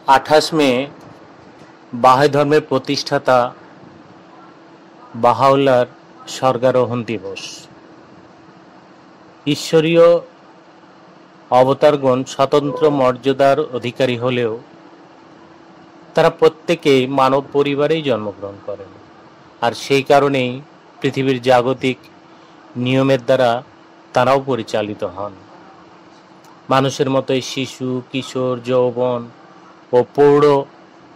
28 মে বাহাই ধর্মের প্রতিষ্ঠাতা বাহাউল্লাহর স্বর্গারোহণ দিবস। ঈশ্বরীয় অবতারগণ স্বতন্ত্র মর্যাদার অধিকারী হলেও তারা প্রত্যেকেই মানব পরিবারেই জন্মগ্রহণ করেন, আর সেই কারণেই পৃথিবীর জাগতিক নিয়মের দ্বারা তারাও পরিচালিত হন। মানুষের মতোই শিশু, কিশোর, যৌবন ও প্রৌঢ়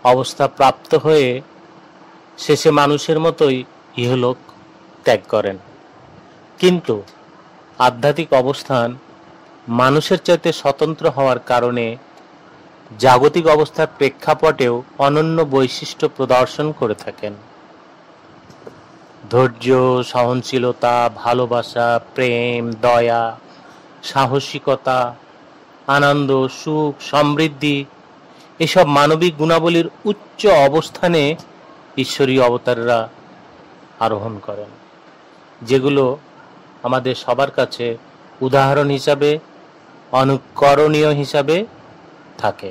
অবস্থা প্রাপ্ত হয়ে শেষে মানুষের মতোই ইহলোক ত্যাগ করেন। কিন্তু আধ্যাত্মিক অবস্থান মানুষের চাইতে স্বতন্ত্র হওয়ার কারণে জাগতিক অবস্থার প্রেক্ষাপটেও অনন্য বৈশিষ্ট্য প্রদর্শন করে থাকেন। ধৈর্য, সহনশীলতা, ভালোবাসা, প্রেম, দয়া, সাহসিকতা, আনন্দ, সুখ, সমৃদ্ধি এসব মানবিক গুণাবলীর উচ্চ অবস্থানে ঈশ্বরীয় অবতাররা আরোহণ করেন, যেগুলো আমাদের সবার কাছে উদাহরণ হিসাবে, অনুকরণীয় হিসাবে থাকে,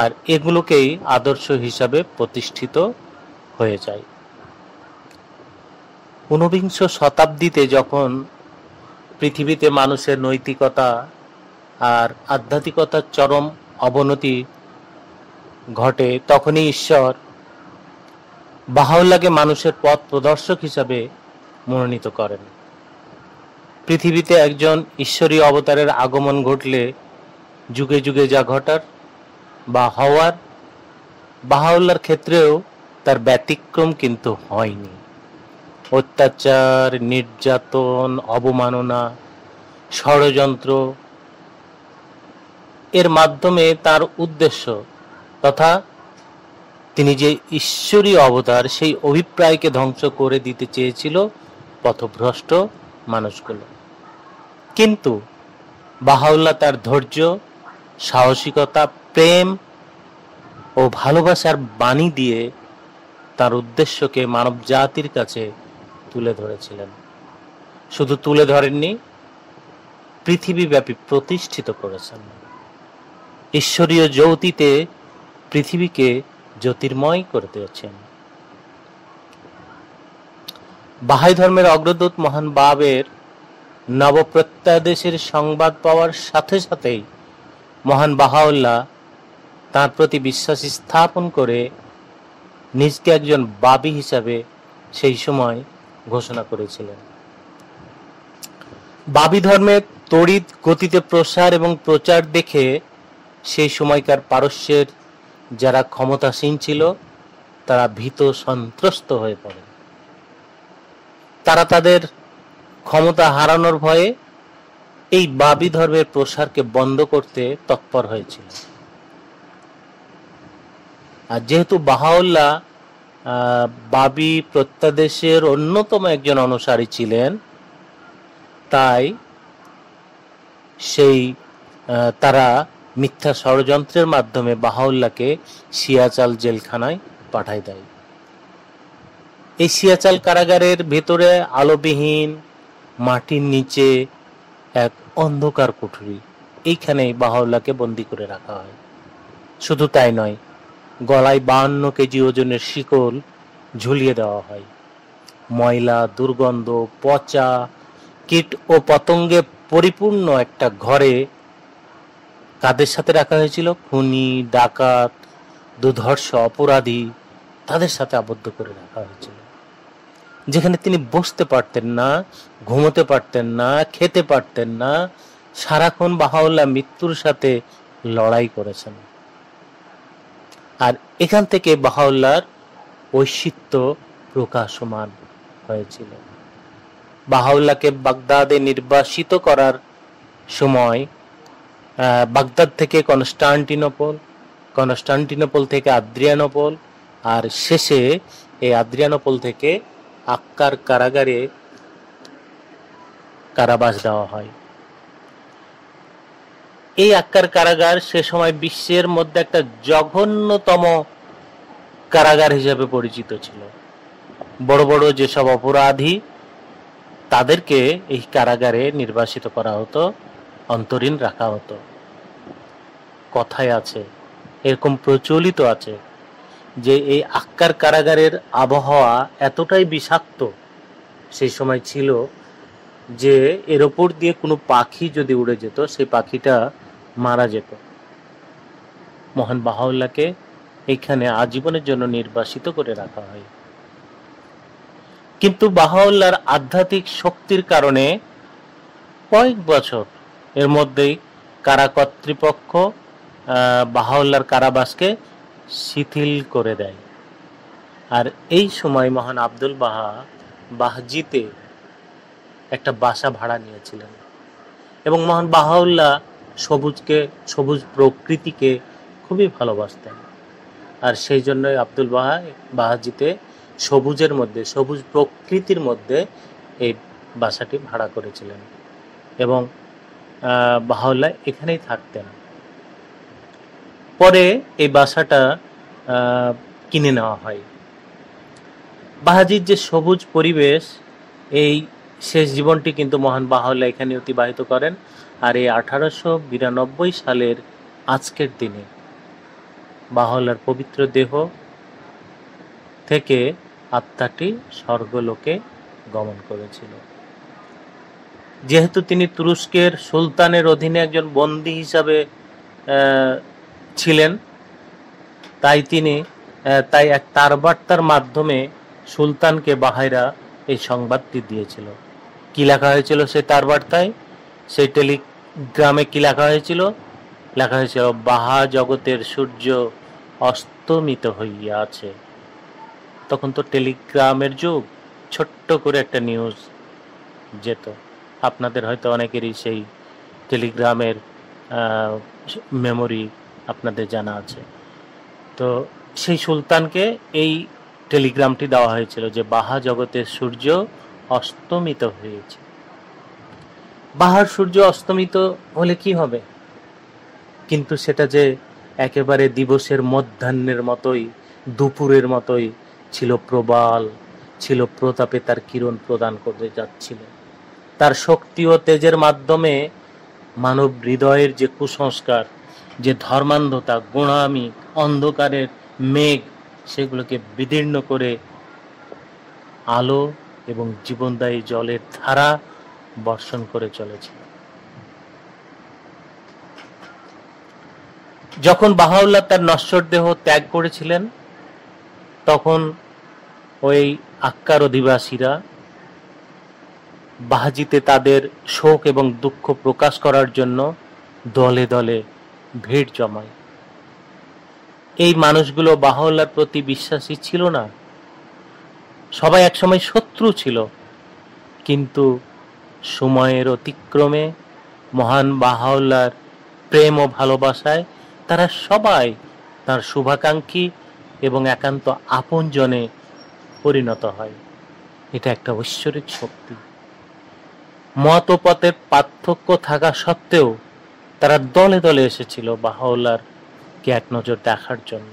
আর এগুলোকেই আদর্শ হিসাবে প্রতিষ্ঠিত হয়ে যায়। ঊনবিংশ শতাব্দীতে যখন পৃথিবীতে মানুষের নৈতিকতা আর আধ্যাত্মিকতার চরম অবনতি ঘটে, তখনই ঈশ্বর বাহাউল্লাহকে মানুষের পথ প্রদর্শক হিসাবে মনোনীত করেন। পৃথিবীতে একজন ঈশ্বরীয় অবতারের আগমন ঘটলে যুগে যুগে যা ঘটার বা হওয়ার, বাহাউল্লাহর ক্ষেত্রেও তার ব্যতিক্রম কিন্তু হয়নি। অত্যাচার, নির্যাতন, অবমাননা, ষড়যন্ত্র এর মাধ্যমে তার উদ্দেশ্য তথা তিনি যে ঈশ্বরীয় অবতার সেই অভিপ্রায়কে ধ্বংস করে দিতে চেয়েছিল পথভ্রষ্ট মানুষগুলো। কিন্তু বাহাউল্লাহ তার ধৈর্য, সাহসিকতা, প্রেম ও ভালোবাসার বাণী দিয়ে তার উদ্দেশ্যকে মানব জাতির কাছে তুলে ধরেছিলেন। শুধু তুলে ধরেননি, পৃথিবীব্যাপী প্রতিষ্ঠিত করেছেন। ঈশ্বরীয় জ্যোতিতে পৃথিবীকে জ্যোতির্ময় করে দিয়েছেন। বাহাই ধর্মের অগ্রদূত মহান বাবের নবপ্রত্যাদেশের সংবাদ পাওয়ার সাথে সাথেই মহান বাহাউল্লাহ তার প্রতি বিশ্বাস স্থাপন করে নিজকে একজন বাবি হিসাবে সেই সময় ঘোষণা করেছিলেন। বাবি ধর্মের তড়িৎ গতিতে প্রসার এবং প্রচার দেখে সেই সময়কার পারস্যের যারা ক্ষমতাসীন ছিল তারা ভীত সন্ত্রস্ত হয়ে পড়ে। তারা তাদের ক্ষমতা হারানোর ভয়ে এই বাবি ধর্মের প্রসারকে বন্ধ করতে তৎপর হয়েছিল। আর যেহেতু বাহাউল্লাহ বাবি প্রত্যাদেশের অন্যতম একজন অনুসারী ছিলেন, তাই সেই তারা মিথ্যা ষড়যন্ত্রের মাধ্যমে বাহাউল্লাহকে সিয়াচাল জেলখানায় পাঠায় দেয়। এই সিয়াচাল কারাগারের ভেতরে আলোবিহীন মাটির নিচে এক অন্ধকার কুঠুরি, এইখানেই বাহাউল্লাহকে বন্দী করে রাখা হয়। শুধু তাই নয়, গলায় 52 কেজি ওজনের শিকল ঝুলিয়ে দেওয়া হয়। ময়লা, দুর্গন্ধ, পচা, কীট ও পতঙ্গে পরিপূর্ণ একটা ঘরে কাদের সাথে রাখা হয়েছিল? খুনি, ডাকাত, দুর্ধর্ষ অপরাধী, তাদের সাথে আবদ্ধ করে রাখা হয়েছিল, যেখানে তিনি বসতে পারতেন না, ঘুমোতে পারতেন না, খেতে পারতেন না। সারাক্ষণ বাহাউল্লাহ মৃত্যুর সাথে লড়াই করেছেন। আর এখান থেকে বাহাউল্লাহর ঐশিত্য প্রকাশমান হয়েছিল। বাহাউল্লাহকে বাগদাদে নির্বাসিত করার সময় বাগদাদ থেকে কনস্টান্টিনোপল, কনস্টান্টিনোপল থেকে আদ্রিয়ানোপল, আর শেষে এই আদ্রিয়ানোপল থেকে আক্কার কারাগারে কারাবাস দেওয়া হয়। এই আক্কার কারাগার সে সময় বিশ্বের মধ্যে একটা জঘন্যতম কারাগার হিসেবে পরিচিত ছিল। বড় বড় যেসব অপরাধী তাদেরকে এই কারাগারে নির্বাসিত করা হতো, অন্তরীণ রাখা হতো। কথায় আছে, এরকম প্রচলিত আছে যে এই আক্কার কারাগারের আবহাওয়া এতটাই বিষাক্ত সেই সময় ছিল যে এর ওপর দিয়ে কোনো পাখি যদি উড়ে যেত সেই পাখিটা মারা যেত। মহান বাহাউল্লাহকে এখানে আজীবনের জন্য নির্বাসিত করে রাখা হয়। কিন্তু বাহাউল্লাহর আধ্যাত্মিক শক্তির কারণে কয়েক বছর এর মধ্যেই কারা কর্তৃপক্ষ বাহাউল্লাহর কারাবাসকে শিথিল করে দেয়। আর এই সময় মহান আব্দুল বাহা বাহজিতে একটা বাসা ভাড়া নিয়েছিলেন এবং মহান বাহাউল্লাহ সবুজ প্রকৃতিকে খুবই ভালোবাসতেন। আর সেই জন্যই আব্দুল বাহা বাহাজিতে সবুজ প্রকৃতির মধ্যে এই বাসাটি ভাড়া করেছিলেন এবং বাহাউল্লাহ এখানেই থাকতেন। পরে এই বাসাটা কিনে নেওয়া হয়। বাহাজির যে সবুজ পরিবেশ, এই শেষ জীবনটি কিন্তু মহান বাহাউল্লাহ এখানে অতিবাহিত করেন। আর এই 1892 সালের আজকের দিনে বাহাউল্লাহর পবিত্র দেহ থেকে আত্মাটি স্বর্গলোকে গমন করেছিল। যেহেতু তিনি তুরস্কের সুলতানের অধীনে একজন বন্দী হিসাবে ছিলেন, তাই এক তারবার্তার মাধ্যমে সুলতানকে বাহাইরা এই সংবাদটি দিয়েছিল। কি লেখা হয়েছিল সেই তারবার্তায়? সেই টেলিগ্রামে কি লেখা হয়েছিল? লেখা হয়েছিল, বাহা জগতের সূর্য অস্তমিত হইয়া আছে। তখন তো টেলিগ্রামের যুগ, ছোট্ট করে একটা নিউজ যেত। আপনাদের হয়তো অনেকেরই সেই টেলিগ্রামের মেমোরি আপনাদের জানা আছে। তো সেই সুলতানকে এই টেলিগ্রামটি দেওয়া হয়েছিল যে বাহা জগতের সূর্য অস্তমিত হয়েছে। বাহার সূর্য অস্তমিত হলে কি হবে? কিন্তু সেটা যে একেবারে দিবসের মধ্যাহ্নের মতোই, দুপুরের মতোই ছিল প্রবাল, ছিল প্রতাপে তার কিরণ প্রদান করে যাচ্ছিল। তার শক্তি ও তেজের মাধ্যমে মানব হৃদয়ের যে কুসংস্কার, যে ধর্মান্ধতা, গোঁড়ামি, অন্ধকারের মেঘ, সেগুলোকে বিদীর্ণ করে আলো এবং জীবনদায়ী জলের ধারা বর্ষণ করে চলেছিল। যখন বাহাউল্লাহ তার নশ্বর দেহ ত্যাগ করেছিলেন, তখন ওই আক্কার অধিবাসীরা বাহাজিতে তাদের শোক এবং দুঃখ প্রকাশ করার জন্য দলে দলে ভিড় জমায়। এই মানুষগুলো বাহাউল্লাহর প্রতি বিশ্বাসী ছিল না, সবাই একসময় শত্রু ছিল। কিন্তু সময়ের অতিক্রমে মহান বাহাউল্লাহর প্রেম ও ভালোবাসায় তারা সবাই তার শুভাকাঙ্ক্ষী এবং একান্ত আপনজনে পরিণত হয়। এটা একটা ঐশ্বরিক শক্তি। মত ও পথের পার্থক্য থাকা সত্ত্বেও তারা দলে দলে এসেছিল বাহাউল্লাহকে এক নজর দেখার জন্য,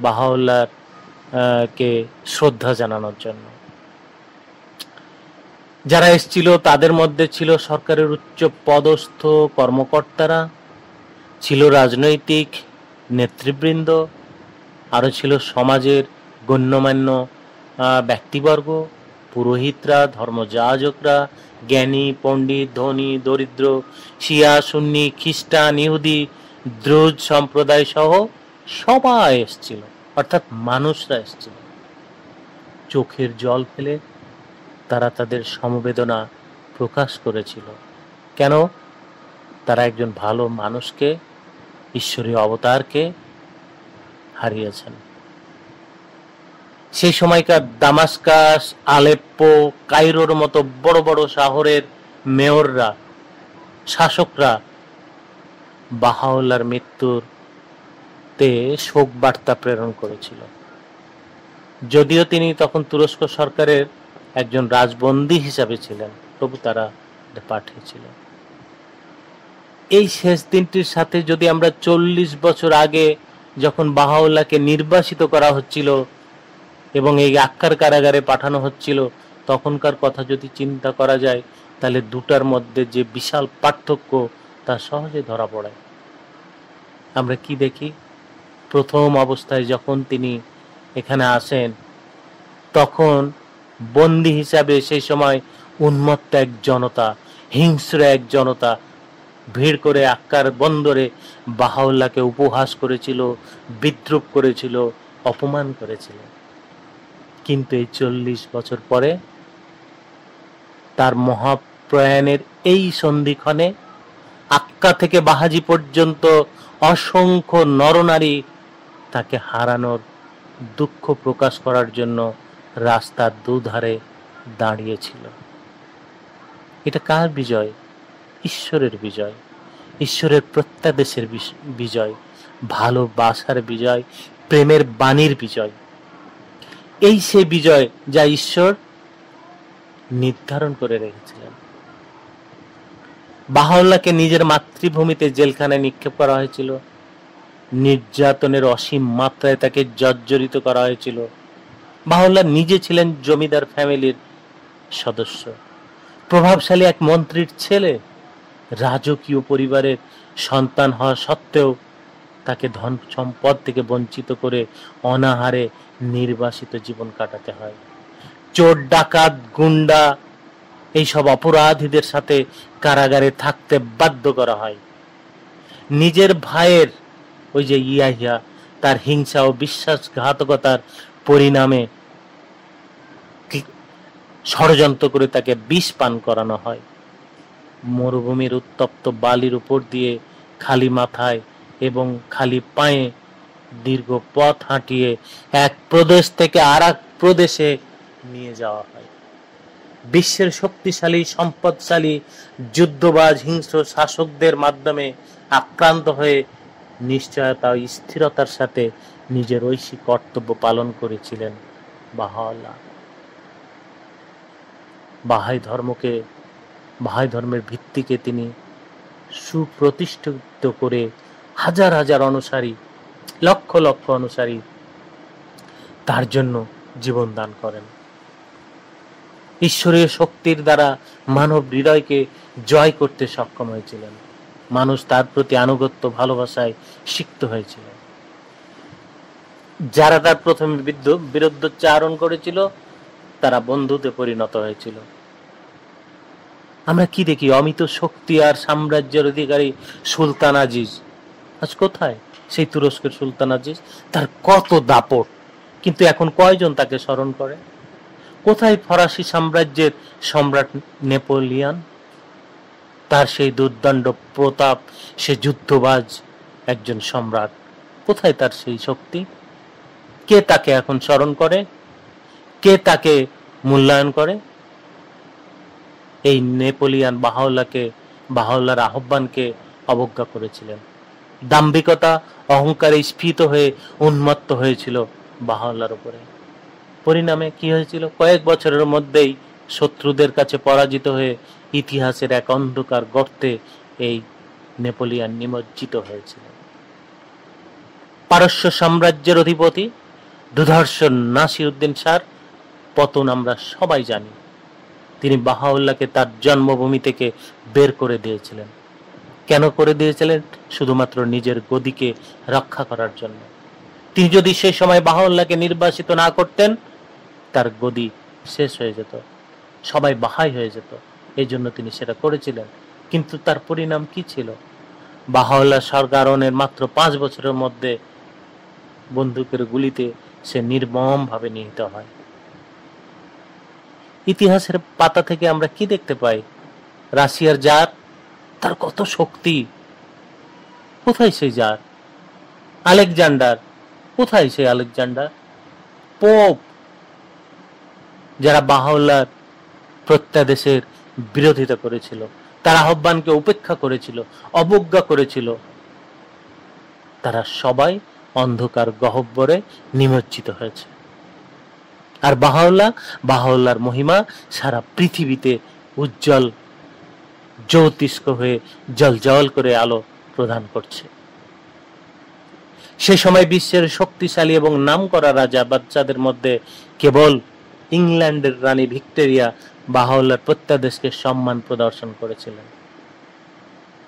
বাহাউল্লাহর কে শ্রদ্ধা জানানোর জন্য। যারা এসেছিল তাদের মধ্যে ছিল সরকারের উচ্চ পদস্থ কর্মকর্তারা, ছিল রাজনৈতিক নেতৃবৃন্দ, আরো ছিল সমাজের গণ্যমান্য ব্যক্তিবর্গ, পুরোহিতরা, ধর্মযাজকরা, জ্ঞানী, পণ্ডিত, ধনী, দরিদ্র, শিয়া, সুন্নি, খ্রিস্টান, ইহুদি, দ্রুজ সম্প্রদায় সহ সবাই এসেছিল, অর্থাৎ মানুষরা এসেছিল। চোখের জল ফেলে তারা তাদের সমবেদনা প্রকাশ করেছিল। কেন? তারা একজন ভালো মানুষকে, ঈশ্বরীয় অবতারকে হারিয়েছেন। সেই সময়কার দামাস্কাস, আলেপ্পো, কায়রোর মতো বড় বড় শহরের মেয়ররা, শাসকরা বাহাউল্লাহর মৃত্যুতে শোক বার্তা প্রেরণ করেছিল। যদিও তিনি তখন তুরস্ক সরকারের একজন রাজবন্দী হিসাবে ছিলেন, তবু তারা পাঠিয়েছিলেন। এই শেষ দিনটির সাথে যদি আমরা 40 বছর আগে যখন বাহাউল্লাহকে নির্বাসিত করা হচ্ছিল এবং এই আক্কার কারাগারে পাঠানো হচ্ছিল, তখনকার কথা যদি চিন্তা করা যায়, তাহলে দুটার মধ্যে যে বিশাল পার্থক্য তা সহজে ধরা পড়ে। আমরা কি দেখি? প্রথম অবস্থায় যখন তিনি এখানে আসেন, তখন বন্দী হিসাবে সেই সময় উন্মত্ত এক জনতা, হিংস্র এক জনতা ভিড় করে আক্কার বন্দরে বাহাউল্লাহকে উপহাস করেছিল, বিদ্রুপ করেছিল, অপমান করেছিল। কিন্তু এই 40 বছর পরে তার মহাপ্রয়াণের এই সন্ধিক্ষণে আক্কা থেকে বাহাজি পর্যন্ত অসংখ্য নরনারী তাকে হারানোর দুঃখ প্রকাশ করার জন্য রাস্তার দুধারে দাঁড়িয়েছিল। এটা কার বিজয়? ঈশ্বরের বিজয়, ঈশ্বরের প্রত্যাদেশের বিজয়, ভালোবাসার বিজয়, প্রেমের বাণীর বিজয়। এই সেই বিজয় যা ঈশ্বর নির্ধারণ করে রেখেছিলেন। বাহাউল্লাহকে নিজের মাতৃভূমিতে জেলখানায় নিক্ষেপ করা হয়েছিল, নির্যাতনের অসীম মাত্রায় তাকে জর্জরিত করা হয়েছিল। বাহাউল্লাহ নিজে ছিলেন জমিদার ফ্যামিলির সদস্য, প্রভাবশালী এক মন্ত্রীর ছেলে, রাজকীয় পরিবারের সন্তান হওয়া সত্ত্বেও তাকে ধন সম্পদ থেকে বঞ্চিত করে অনাহারে নির্বাসিত জীবন কাটাতে হয়। চোর, ডাকাত, গুন্ডা এইসব অপরাধীদের সাথে কারাগারে থাকতে বাধ্য করা হয়। নিজের ভাইয়ের ওই যে ইয়াহিয়া, তার হিংসা ও বিশ্বাসঘাতকতার পরিণামে ষড়যন্ত্র করে তাকে বিষ পান করানো হয়। মরুভূমির উত্তপ্ত বালির উপর দিয়ে খালি মাথায় এবং খালি পায়ে দীর্ঘ পথ হাঁটিয়ে এক প্রদেশ থেকে আর এক প্রদেশে নিয়ে যাওয়া হয়। বিশ্বের শক্তিশালী, সম্পদশালী, যুদ্ধবাজ, হিংস্র শাসকদের মাধ্যমে আক্রান্ত হয়ে নিশ্চয়তা ও স্থিরতার সাথে নিজের ঐশী কর্তব্য পালন করেছিলেন বাহাউল্লাহ। বাহাই ধর্মের ভিত্তিকে তিনি সুপ্রতিষ্ঠিত করে হাজার হাজার অনুসারী, লক্ষ লক্ষ অনুসারী তার জন্য জীবন দান করেন। ঈশ্বরীয় শক্তির দ্বারা মানব হৃদয়কে জয় করতে সক্ষম হয়েছিলেন। মানুষ তার প্রতি আনুগত্য, ভালোবাসায় সিক্ত হয়েছিল। যারা তার প্রথমে বিরুদ্ধোচ্চারণ করেছিল তারা বন্ধুতে পরিণত হয়েছিল। আমরা কি দেখি? অমিত শক্তি আর সাম্রাজ্যের অধিকারী সুলতান আজিজ আজ কোথায়? সেই তুরস্কের সুলতান আজিজ, তার কত দাপট, কিন্তু এখন কয়জন তাকে স্মরণ করে? কোথায় ফরাসি সাম্রাজ্যের সম্রাট নেপোলিয়ন, তার সেই দুর্দণ্ড প্রতাপ, সে যুদ্ধবাজ একজন সম্রাট, কোথায় তার সেই শক্তি? কে তাকে এখন স্মরণ করে? কে তাকে মূল্যায়ন করে? এই নেপোলিয়ন বাহাউল্লাহর আহ্বানকে অবজ্ঞা করেছিলেন। দাম্ভিকতা, অহংকারে স্ফীত হয়ে উন্মত্ত হয়েছিল বাহাউল্লাহর উপরে। পরিণামে কি হয়েছিল? কয়েক বছরের মধ্যেই শত্রুদের কাছে পরাজিত হয়ে ইতিহাসের এক অন্ধকার গর্তে এই নেপোলিয়ন নিমজ্জিত হয়েছিল। পারস্য সাম্রাজ্যের অধিপতি দুর্ধর্ষ নাসিরউদ্দিন শাহর পতন আমরা সবাই জানি। তিনি বাহাউল্লাহকে তার জন্মভূমি থেকে বের করে দিয়েছিলেন। কেন করে দিয়েছিলেন? শুধুমাত্র নিজের গদিকে রক্ষা করার জন্য। তিনি যদি সেই সময় বাহাউল্লাহকে নির্বাসিত না করতেন, তার গদি শেষ হয়ে যেত, সবাই বাহাই হয়ে যেত। এই জন্য তিনি সেটা করেছিলেন। কিন্তু তার পরিণাম কি ছিল? বাহাউল্লাহ স্বর্গারোহণের মাত্র 5 বছরের মধ্যে বন্দুকের গুলিতে সে নির্মম ভাবে নিহত হয়। ইতিহাসের পাতা থেকে আমরা কি দেখতে পাই? রাশিয়ার জার, তার কত শক্তি, কোথায় সেই জার? আলেকজান্ডার, কোথায় সেই আলেকজান্ডার? পোপ, যারা বাহাউল্লাহর প্রত্যাদেশের বিরোধিতা করেছিল, তার আহ্বানকে উপেক্ষা করেছিল, অবজ্ঞা করেছিল, তারা সবাই অন্ধকার গহ্বরে নিমজ্জিত হয়েছে। আর বাহাউল্লাহর মহিমা সারা পৃথিবীতে উজ্জ্বল জ্যোতিষ্ক হয়ে জ্বলজ্বল করে আলো প্রদান করছে। সে সময় বিশ্বের শক্তিশালী এবং নামকরা রাজা বাদশাদের মধ্যে কেবল ইংল্যান্ডের রানী ভিক্টোরিয়া বাহাউল্লাহর প্রত্যাদেশকে সম্মান প্রদর্শন করেছিলেন।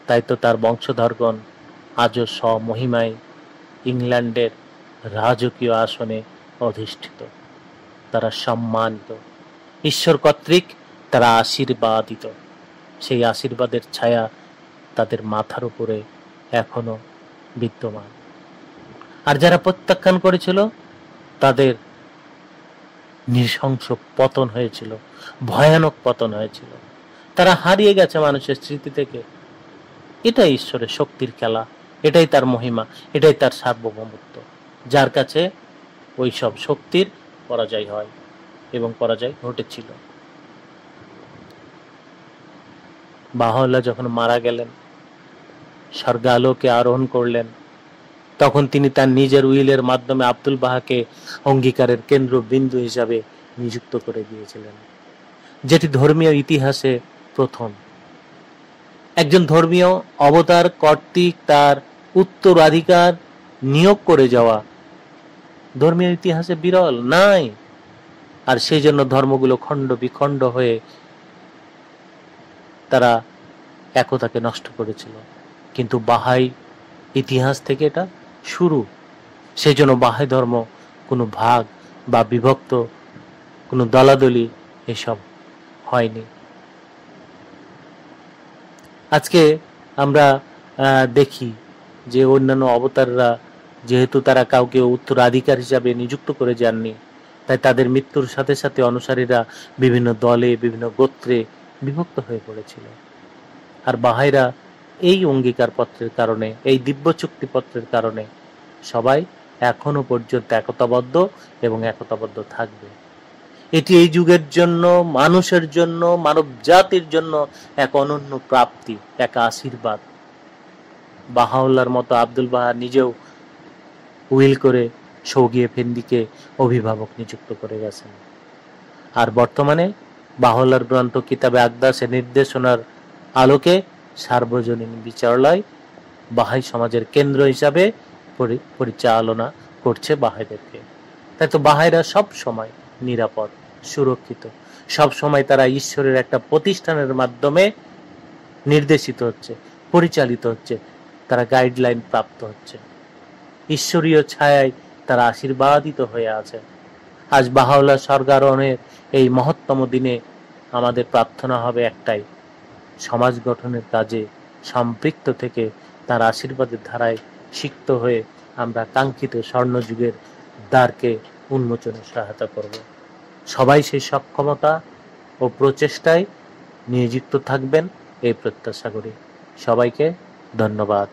তাই তো তার বংশধরগণ আজও স্বমহিমায় ইংল্যান্ডের রাজকীয় আসনে অধিষ্ঠিত। তারা সম্মানিত, ঈশ্বর কর্তৃক তারা আশীর্বাদিত। সেই আশীর্বাদের ছায়া তাদের মাথার উপরে এখনো বিদ্যমান। আর যারা প্রত্যাখ্যান করেছিল তাদের নৃশংস পতন হয়েছিল, ভয়ানক পতন হয়েছিল। তারা হারিয়ে গেছে মানুষের স্মৃতি থেকে। এটাই ঈশ্বরের শক্তির খেলা, এটাই তার মহিমা, এটাই তার সার্বভৌমত্ব, যার কাছে ওই সব শক্তির পরাজয় হয় এবং পরাজয় ঘটেছিল। বাহাউল্লাহ যখন মারা গেলেন, স্বর্গালোকে আরোহণ করলেন, তখন তিনি তার নিজের উইলের মাধ্যমে আব্দুল বাহাকে অঙ্গীকারের কেন্দ্রবিন্দু হিসাবে নিযুক্ত করে দিয়েছিলেন, যেটি ধর্মীয় ইতিহাসে প্রথম। একজন ধর্মীয় অবতার কর্তৃক তার উত্তরাধিকার নিয়োগ করে যাওয়া ধর্মীয় ইতিহাসে বিরল নাই। আর সেই জন্য ধর্মগুলো খণ্ড বিখণ্ড হয়ে তারা একতাকে নষ্ট করেছিল। কিন্তু বাহাই ইতিহাস থেকে এটা শুরু। সেই জন্য বাহাই ধর্ম কোনো ভাগ বা বিভক্ত, কোনো দলাদলি এসব হয়নি। আজকে আমরা দেখি যে অন্যান্য অবতাররা যেহেতু তারা কাউকে উত্তরাধিকার হিসাবে নিযুক্ত করে যাননি, তাই তাদের মৃত্যুর সাথে সাথে অনুসারীরা বিভিন্ন দলে, বিভিন্ন গোত্রে বিভক্ত হয়ে পড়েছিল। আর বাহাইরা এই অঙ্গীকার পত্রের কারণে, এই দিব্য চুক্তিপত্রের কারণে সবাই এখনো পর্যন্ত একতাবদ্ধ এবং একতাবদ্ধ থাকবে। এটি এই যুগের জন্য, মানুষের জন্য, মানব জাতির জন্য এক অনন্য প্রাপ্তি, এক আশীর্বাদ। বাহাউল্লাহর মতো আব্দুল বাহা নিজেও উইল করে শৌগি এফেন্দিকে অভিভাবক নিযুক্ত করে গেছেন। আর বর্তমানে বাহাউল্লাহর গ্রন্থ কিতাবে আকদাসের নির্দেশনার আলোকে সার্বজনীন বিচারালয় বাহাই সমাজের কেন্দ্র হিসাবে পরিচালনা করছে বাহাইদেরকে। তাই তো বাহাইরা সব সময় নিরাপদ, সুরক্ষিত, সব সময় তারা ঈশ্বরের একটা প্রতিষ্ঠানের মাধ্যমে নির্দেশিত হচ্ছে, পরিচালিত হচ্ছে, তারা গাইডলাইন প্রাপ্ত হচ্ছে, ঈশ্বরীয় ছায়ায় তারা আশীর্বাদিত হয়ে আছে। আজ বাহাউল্লাহ স্বর্গারোহণের এই মহত্তম দিনে আমাদের প্রার্থনা হবে একটাই, সমাজ গঠনের কাজে সম্পৃক্ত থেকে তার আশীর্বাদের ধারায় সিক্ত হয়ে আমরা কাঙ্ক্ষিত স্বর্ণযুগের দ্বারকে উন্মোচনে সহায়তা করব। সবাই সেই সক্ষমতা ও প্রচেষ্টায় নিয়োজিত থাকবেন এই প্রত্যাশা করি। সবাইকে ধন্যবাদ।